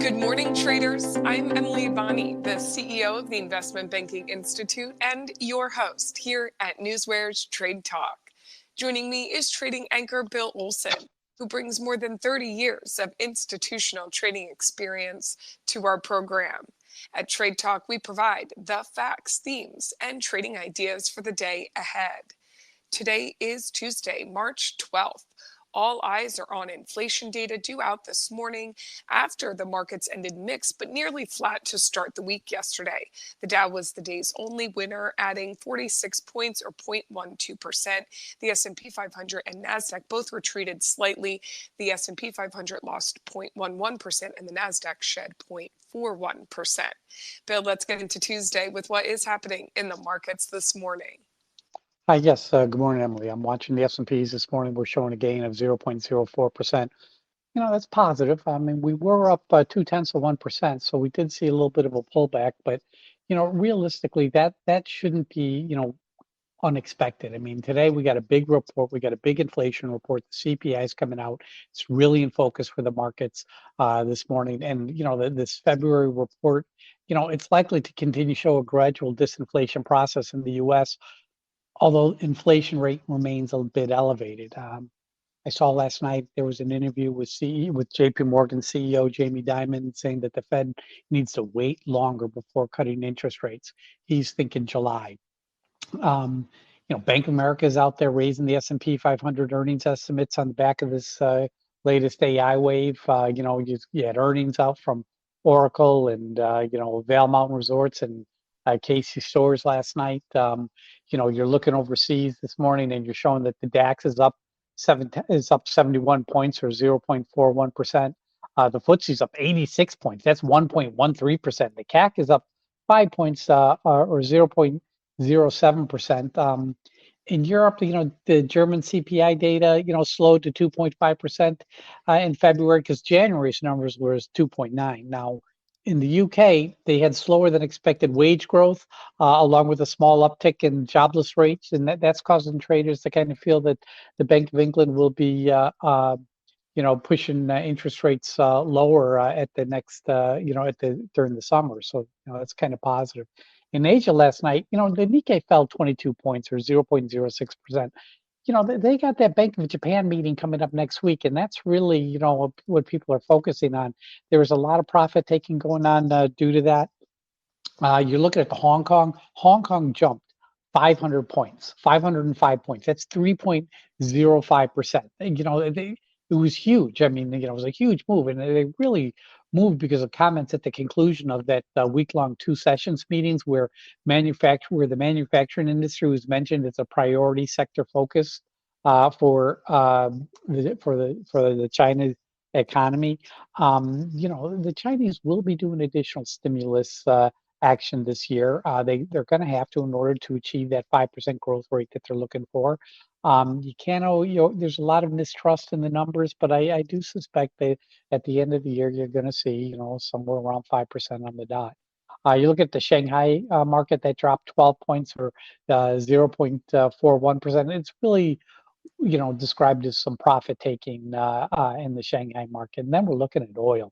Good morning, traders. I'm Emily Bonney, the CEO of the Investment Banking Institute and your host here at NewsWare's Trade Talk. Joining me is trading anchor Bill Olson, who brings more than 30 years of institutional trading experience to our program. At Trade Talk, we provide the facts, themes, and trading ideas for the day ahead. Today is Tuesday, March 12th. All eyes are on inflation data due out this morning after the markets ended mixed but nearly flat to start the week yesterday. The Dow was the day's only winner, adding 46 points or 0.12%. The S&P 500 and NASDAQ both retreated slightly. The S&P 500 lost 0.11% and the NASDAQ shed 0.41%. Bill, let's get into Tuesday with what is happening in the markets this morning. Hi, yes. Good morning, Emily. I'm watching the S&Ps this morning. We're showing a gain of 0.04%. That's positive. I mean, we were up 0.2%, so we did see a little bit of a pullback. But, realistically, that shouldn't be, unexpected. I mean, today we got a big report. We got a big inflation report. The CPI is coming out. It's really in focus for the markets this morning. And, this February report, it's likely to continue to show a gradual disinflation process in the U.S., although inflation rate remains a bit elevated. I saw last night there was an interview with JPM CEO Jamie Dimon saying that the Fed needs to wait longer before cutting interest rates. He's thinking July. Bank of America is out there raising the S&P 500 earnings estimates on the back of this latest AI wave. You had earnings out from ORCL and Vail Mountain Resorts and Casey Stores last night. You're looking overseas this morning and you're showing that the DAX is up 71 points or 0.41%. The FTSE's up 86 points. That's 1.13%. The CAC is up 5 points or 0.07%. In Europe, the German CPI data, slowed to 2.5% in February because January's numbers were 2.9. Now, in the UK, they had slower than expected wage growth, along with a small uptick in jobless rates, and that's causing traders to kind of feel that the Bank of England will be, pushing interest rates lower at the next, during the summer. So that's kind of positive. In Asia last night, the Nikkei fell 22 points or 0.06%. They got that Bank of Japan meeting coming up next week, and that's really, what people are focusing on. There was a lot of profit taking going on due to that. You're looking at the Hong Kong. Hong Kong jumped 500 points, 505 points. That's 3.05%. It was huge. I mean, it was a huge move, and they really moved because of comments at the conclusion of that week-long 2 sessions meetings where the manufacturing industry was mentioned as a priority sector focus for the China economy. The Chinese will be doing additional stimulus action this year. They're going to have to in order to achieve that 5% growth rate that they're looking for. There's a lot of mistrust in the numbers, but I do suspect that at the end of the year, you're going to see, somewhere around 5% on the dot. You look at the Shanghai market that dropped 12 points or 0.41%. It's really, described as some profit taking in the Shanghai market. And then we're looking at oil.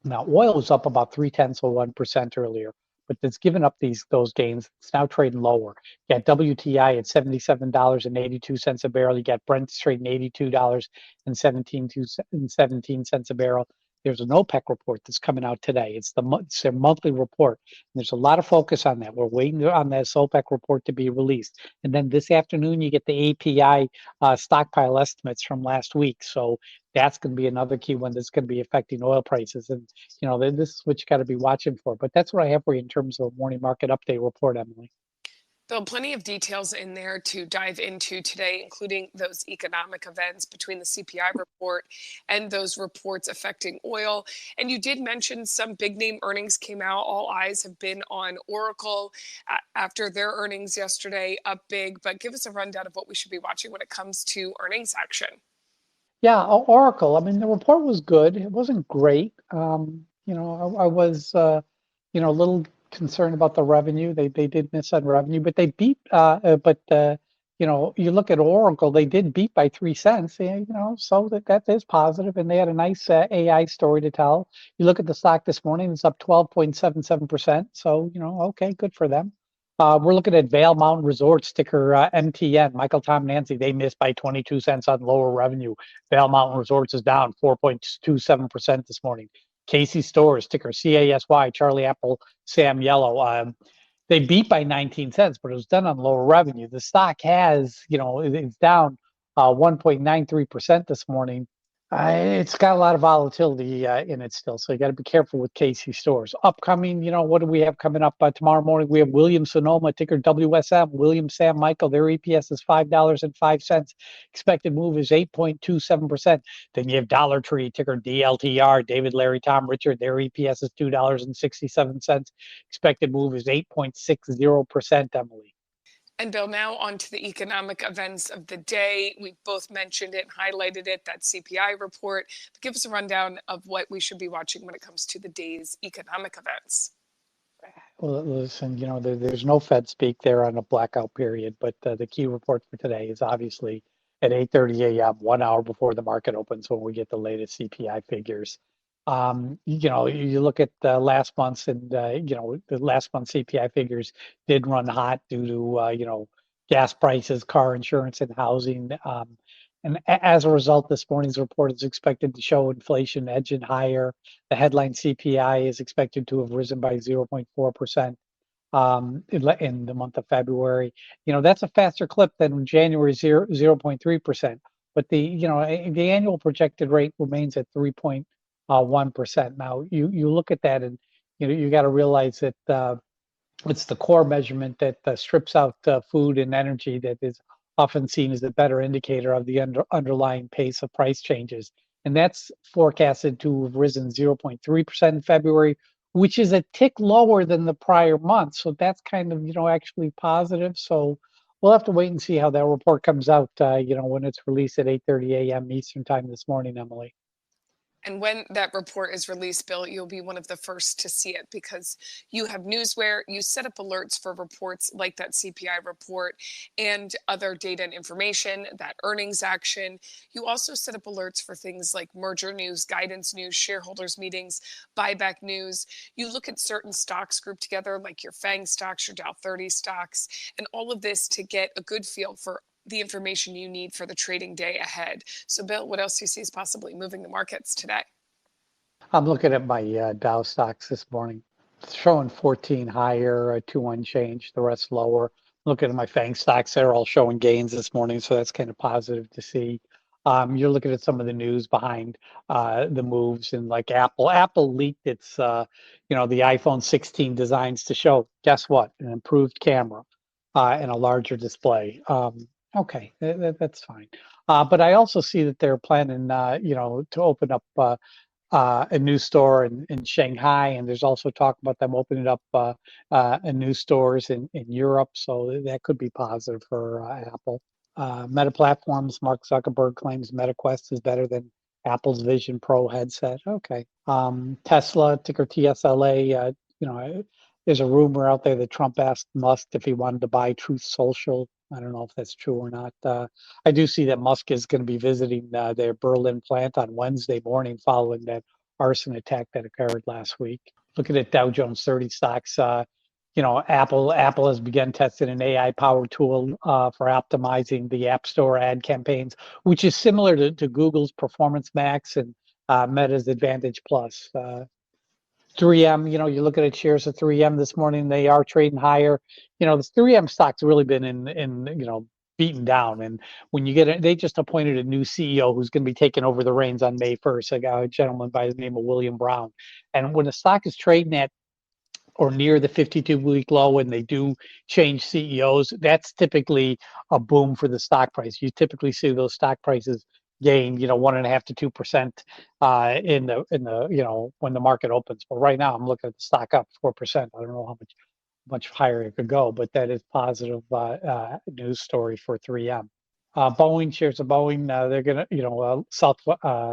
Now, oil was up about 0.3% earlier, but it's given up those gains. It's now trading lower. You got WTI at $77.82 a barrel. You got Brent trading $82.17 a barrel. There's an OPEC report that's coming out today. It's their monthly report. And there's a lot of focus on that. We're waiting on this OPEC report to be released. And then this afternoon, you get the API stockpile estimates from last week. So that's going to be another key one that's going to be affecting oil prices. And, this is what you got to be watching for. But that's what I have for you in terms of morning market update report, Emily. Bill, plenty of details in there to dive into today, including those economic events between the CPI report and those reports affecting oil. And you did mention some big name earnings came out. All eyes have been on ORCL after their earnings yesterday, up big. But give us a rundown of what we should be watching when it comes to earnings action. Yeah, ORCL. I mean, the report was good. It wasn't great. I was, a little concerned about the revenue. They did miss on revenue, but they beat. But you look at Oracle, they did beat by 3 cents, so that is positive, and they had a nice AI story to tell. You look at the stock this morning; it's up 12.77%. So okay, good for them. We're looking at Vail Mountain Resorts, ticker MTN. Michael, Tom, Nancy, they missed by 22 cents on lower revenue. Vail Mountain Resorts is down 4.27% this morning. Casey Stores, ticker CASY, Charlie Apple, Sam Yellow. They beat by 19 cents, but it was done on lower revenue. The stock it's down 1.93% this morning. It's got a lot of volatility in it still, so you got to be careful with Casey Stores. Upcoming, what do we have coming up tomorrow morning? We have Williams Sonoma, ticker WSM. William Sam Michael, their EPS is $5.05. Expected move is 8.27%. Then you have Dollar Tree, ticker DLTR. David, Larry, Tom, Richard, their EPS is $2.67. Expected move is 8.60%. Emily. And Bill, now on to the economic events of the day. We both mentioned it, highlighted it, that CPI report. But give us a rundown of what we should be watching when it comes to the day's economic events. Well, listen, there's no Fed speak there on a blackout period, but the key report for today is obviously at 8:30 a.m., 1 hour before the market opens, when we get the latest CPI figures. You look at last month's, and the last month's CPI figures did run hot due to gas prices, car insurance, and housing. And as a result, this morning's report is expected to show inflation edging higher. The headline CPI is expected to have risen by 0.4% in the month of February. That's a faster clip than January 0.3%. But the annual projected rate remains at 3.1%. Now you look at that, and you got to realize that it's the core measurement that strips out food and energy that is often seen as a better indicator of the underlying pace of price changes. And that's forecasted to have risen 0.3% in February, which is a tick lower than the prior month. So that's kind of, actually positive. So we'll have to wait and see how that report comes out, when it's released at 8:30 a.m. Eastern time this morning, Emily. And when that report is released, Bill, you'll be one of the first to see it because you have NewsWare. You set up alerts for reports like that CPI report and other data and information, that earnings action. You also set up alerts for things like merger news, guidance news, shareholders meetings, buyback news. You look at certain stocks grouped together, like your FANG stocks, your Dow 30 stocks, and all of this to get a good feel for the information you need for the trading day ahead. So, Bill, what else do you see is possibly moving the markets today? I'm looking at my Dow stocks this morning. It's showing 14 higher, 2 unchanged, the rest lower. Looking at my FANG stocks, they're all showing gains this morning, so that's kind of positive to see. You're looking at some of the news behind the moves, and like Apple. Apple leaked its, the iPhone 16 designs to show, guess what, an improved camera and a larger display. Okay, that's fine. But I also see that they're planning, to open up a new store in Shanghai, and there's also talk about them opening up a new stores in Europe. So that could be positive for Apple. Meta Platforms, Mark Zuckerberg claims MetaQuest is better than Apple's Vision Pro headset. Okay. Tesla, ticker TSLA, there's a rumor out there that Trump asked Musk if he wanted to buy Truth Social. I don't know if that's true or not. I do see that Musk is going to be visiting their Berlin plant on Wednesday morning following that arson attack that occurred last week. Looking at Dow Jones 30 stocks, Apple has begun testing an AI-powered tool for optimizing the App Store ad campaigns, which is similar to Google's Performance Max and Meta's Advantage Plus. 3M, you're looking at shares of 3M this morning. They are trading higher. This 3M stock's really been in beaten down. And when you get it, they just appointed a new CEO who's going to be taking over the reins on May 1st, a gentleman by the name of William Brown. And when the stock is trading at or near the 52-week low, and they do change CEOs, that's typically a boom for the stock price. You typically see those stock prices gain, 1.5 to 2% in the when the market opens. But right now, I'm looking at the stock up 4%. I don't know how much higher it could go, but that is positive news story for 3M. Boeing, shares of Boeing, they're going to,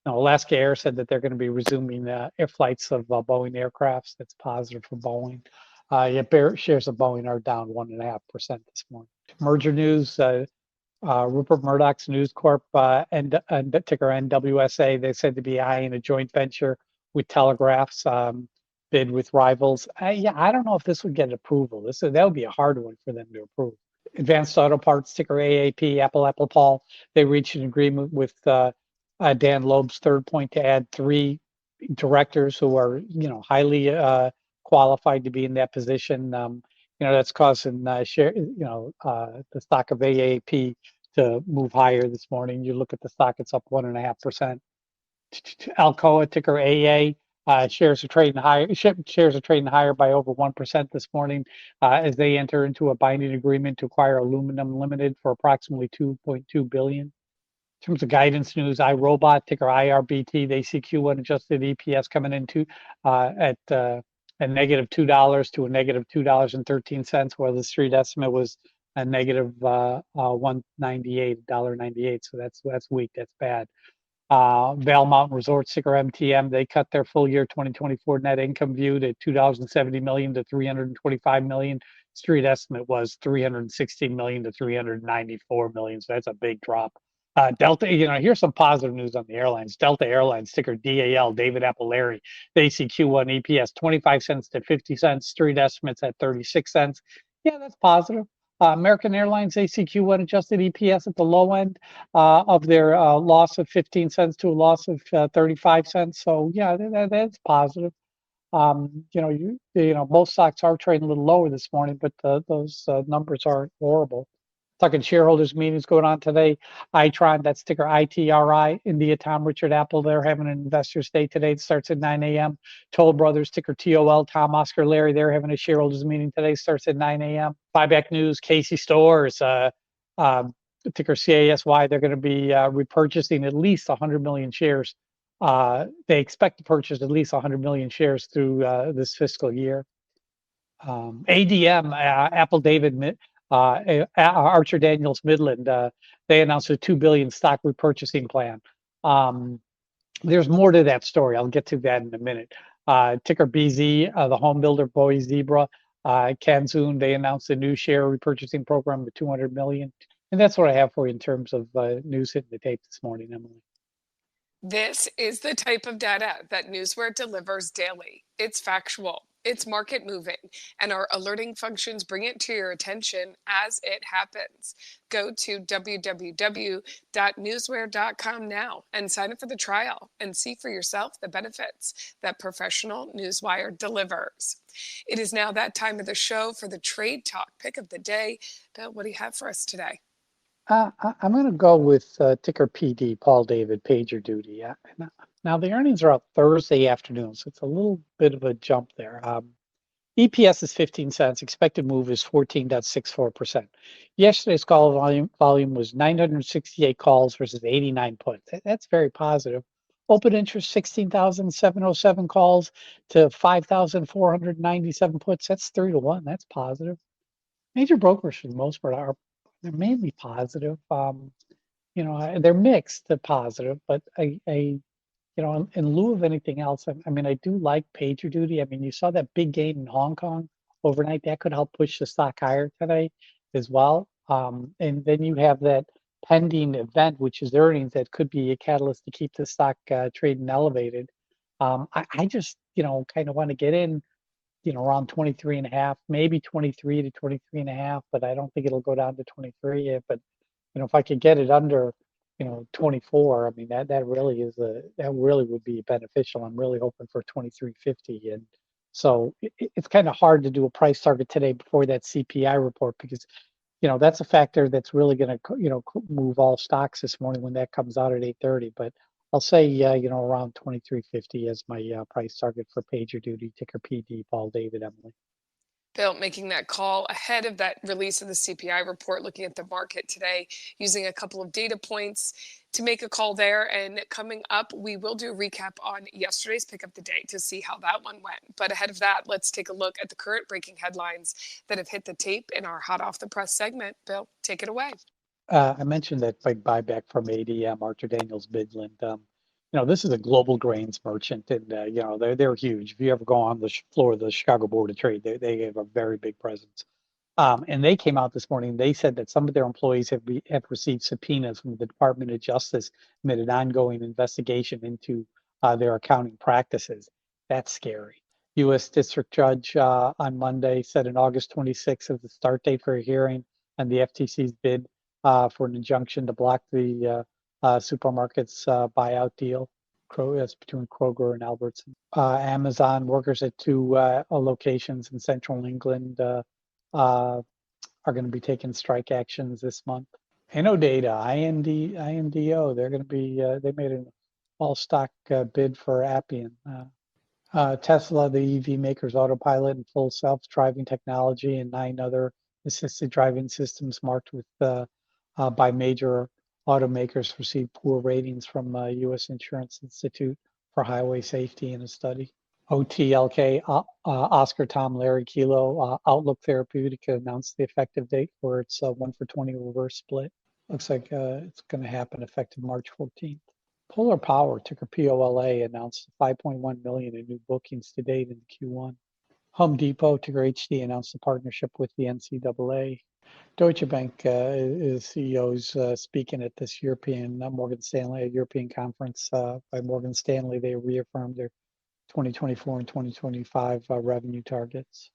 Alaska Air said that they're going to be resuming air flights of Boeing aircrafts. That's positive for Boeing. Shares of Boeing are down 1.5% this morning. Merger news. Rupert Murdoch's News Corp and ticker NWSA. They said to be eyeing a joint venture with Telegraph's bid with rivals. Yeah, I don't know if this would get approval. That would be a hard one for them to approve. Advanced Auto Parts, ticker AAP, Apple Paul. They reached an agreement with Dan Loeb's Third Point to add 3 directors who are, highly qualified to be in that position. That's causing the stock of AAP to move higher this morning. You look at the stock; it's up 1.5%. Alcoa, ticker AA. Shares are trading higher. Shares are trading higher by over 1% this morning as they enter into a binding agreement to acquire Aluminum Limited for approximately $2.2 billion. In terms of guidance news, iRobot, ticker IRBT, they see Q1 adjusted EPS coming into at a negative $2 to a negative $2.13, while the street estimate was a negative $1.98. So that's weak. That's bad. Vail Mountain Resort, ticker MTM, they cut their full year 2024 net income view to $270 million to $325 million. Street estimate was $360 million to $394 million. So that's a big drop. Delta, here's some positive news on the airlines. Delta Airlines, ticker DAL, David Apolari, they see Q1 EPS 25 cents to 50 cents. Street estimates at 36 cents. Yeah, that's positive. American Airlines, ACQ1 adjusted EPS at the low end of their loss of 15 cents to a loss of 35 cents. So yeah, that's positive. Most stocks are trading a little lower this morning, but those numbers aren't horrible. Talking shareholders meetings going on today. Itron, that's ticker ITRI. India, Tom, Richard, Apple, they're having an investors day today. It starts at 9 a.m. Toll Brothers, ticker TOL, Tom, Oscar, Larry, they're having a shareholders meeting today. Starts at 9 a.m. Buyback news, Casey Stores, ticker CASY, they're going to be repurchasing at least 100 million shares. They expect to purchase at least 100 million shares through this fiscal year. ADM, Apple David, Archer Daniels Midland, they announced a $2 billion stock repurchasing plan. There's more to that story. I'll get to that in a minute. Ticker BZ, the home builder Boy Zebra, Kanzun, they announced a new share repurchasing program of 200 million. And that's what I have for you in terms of news hitting the tape this morning, Emily. This is the type of data that NewsWare delivers daily. It's factual, it's market moving, and our alerting functions bring it to your attention as it happens. Go to www.newsware.com now and sign up for the trial and see for yourself the benefits that professional Newswire delivers. It is now that time of the show for the Trade Talk pick of the day. Bill, what do you have for us today? I'm going to go with ticker PD, Paul David, PagerDuty. Now, the earnings are out Thursday afternoon, so it's a little bit of a jump there. EPS is 15 cents. Expected move is 14.64%. Yesterday's call volume was 968 calls versus 89 puts. That's very positive. Open interest, 16,707 calls to 5,497 puts. That's 3-1. That's positive. Major brokers, for the most part, they're mainly positive. They're mixed to positive, but in lieu of anything else, I mean, I do like PagerDuty. I mean, you saw that big gain in Hong Kong overnight. That could help push the stock higher today as well. And then you have that pending event, which is earnings, that could be a catalyst to keep the stock trading elevated. I just, kind of want to get in, around 23 and a half, maybe 23 to 23 and a half, but I don't think it'll go down to 23. But, if I could get it under, 24, I mean, that really would be beneficial. I'm really hoping for 23.50. And so it's kind of hard to do a price target today before that CPI report, because, that's a factor that's really going to, move all stocks this morning when that comes out at 8:30. But I'll say, around 23.50 as my price target for PagerDuty, ticker PD, Paul David, Emily. Bill, making that call ahead of that release of the CPI report, looking at the market today, using a couple of data points to make a call there. And coming up, we will do a recap on yesterday's pick of the day to see how that one went. But ahead of that, let's take a look at the current breaking headlines that have hit the tape in our hot off the press segment. Bill, take it away. I mentioned that big buyback from ADM, Archer Daniels Midland. This is a global grains merchant, and they're huge. If you ever go on the floor of the Chicago Board of Trade, they have a very big presence. And they came out this morning. They said that some of their employees have received subpoenas from the Department of Justice amid an ongoing investigation into their accounting practices. That's scary. U.S. District Judge on Monday said in August 26th is the start date for a hearing on the FTC's bid for an injunction to block the supermarket's buyout deal. That's between Kroger and Albertson. Amazon workers at two locations in central England are going to be taking strike actions this month. Innodata, INDO, they're going to be, they made an all stock bid for Appian. Tesla, the EV maker's autopilot and full self-driving technology, and 9 other assisted driving systems marked with by major automakers received poor ratings from U.S. Insurance Institute for Highway Safety in a study. OTLK, Oscar Tom Larry Kilo, Outlook Therapeutic announced the effective date for its 1-for-20 reverse split. Looks like it's going to happen effective March 14th. Polar Power, ticker POLA, announced 5.1 million in new bookings to date in Q1. Home Depot, ticker HD, announced a partnership with the NCAA. Deutsche Bank is CEOs speaking at this European Morgan Stanley European conference by Morgan Stanley. They reaffirmed their 2024 and 2025 revenue targets.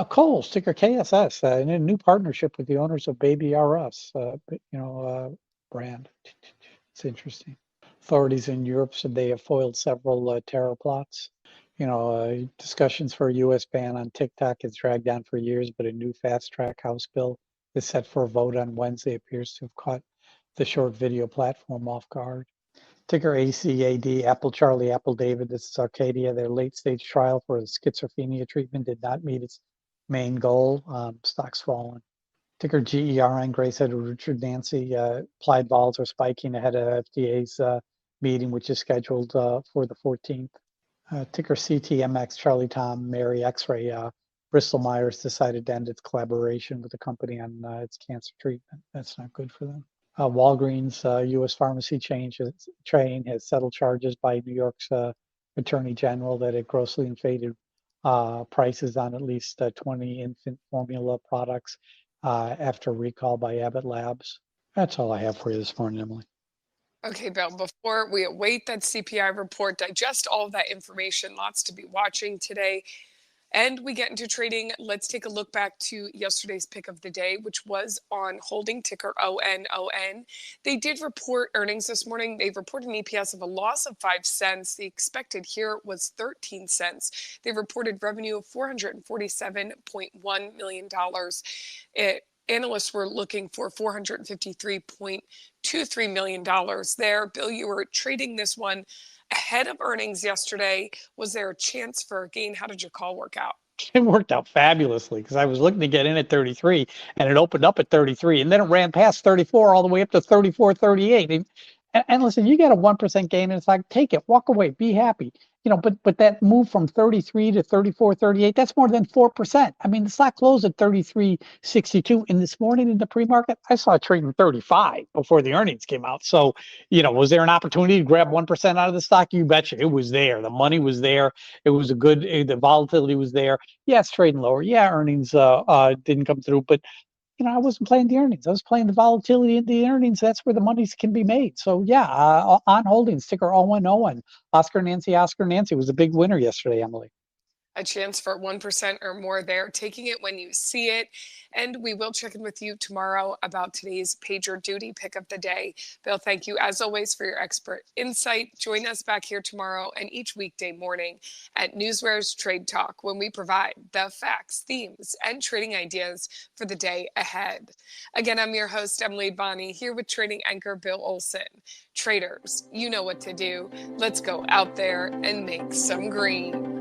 Kohl's, ticker KSS, in a new partnership with the owners of Baby R Us, brand. It's interesting. Authorities in Europe said they have foiled several terror plots. Discussions for a U.S. ban on TikTok has dragged on for years, but a new fast-track House bill is set for a vote on Wednesday. Appears to have caught the short video platform off guard. Ticker ACAD, Apple Charlie, Apple David, this is Arcadia. Their late-stage trial for the schizophrenia treatment did not meet its main goal. Stock's fallen. Ticker GERN, Gracehead, Richard Nancy, applied vols are spiking ahead of FDA's meeting, which is scheduled for the 14th. Ticker CTMX, Charlie Tom, Mary X-Ray, Bristol Myers decided to end its collaboration with the company on its cancer treatment. That's not good for them. Walgreens, U.S. pharmacy chain has settled charges by New York's Attorney General that it grossly inflated prices on at least 20 infant formula products after recall by Abbott Labs. That's all I have for you this morning, Emily. Okay, Bill, before we await that CPI report, digest all of that information, lots to be watching today, and we get into trading, let's take a look back to yesterday's pick of the day, which was on holding, ticker ONON. They did report earnings this morning. They reported an EPS of a loss of 5 cents. The expected here was 13 cents. They reported revenue of $447.1 million. Analysts were looking for $453.23 million there. Bill, you were trading this one ahead of earnings yesterday. Was there a chance for a gain? How did your call work out? It worked out fabulously because I was looking to get in at 33 and it opened up at 33 and then it ran past 34 all the way up to 34.38. And listen, you get a 1% gain and it's like, take it, walk away, be happy. But that move from 33 to 34.38, that's more than 4%. I mean, the stock closed at 33.62. And this morning in the pre-market, I saw it trading 35 before the earnings came out. So, was there an opportunity to grab 1% out of the stock? You betcha. It was there. The money was there. It was the volatility was there. Yeah, it's trading lower. Yeah, earnings didn't come through. But I wasn't playing the earnings. I was playing the volatility in the earnings. That's where the monies can be made. So yeah, on holdings, ticker ONON. Oscar Nancy was a big winner yesterday, Emily. A chance for 1% or more there, taking it when you see it. And we will check in with you tomorrow about today's pager duty pick of the day. Bill, thank you as always for your expert insight. Join us back here tomorrow and each weekday morning at NewsWare's Trade Talk when we provide the facts, themes, and trading ideas for the day ahead. Again, I'm your host, Emily Bonney, here with trading anchor Bill Olson. Traders, you know what to do. Let's go out there and make some green.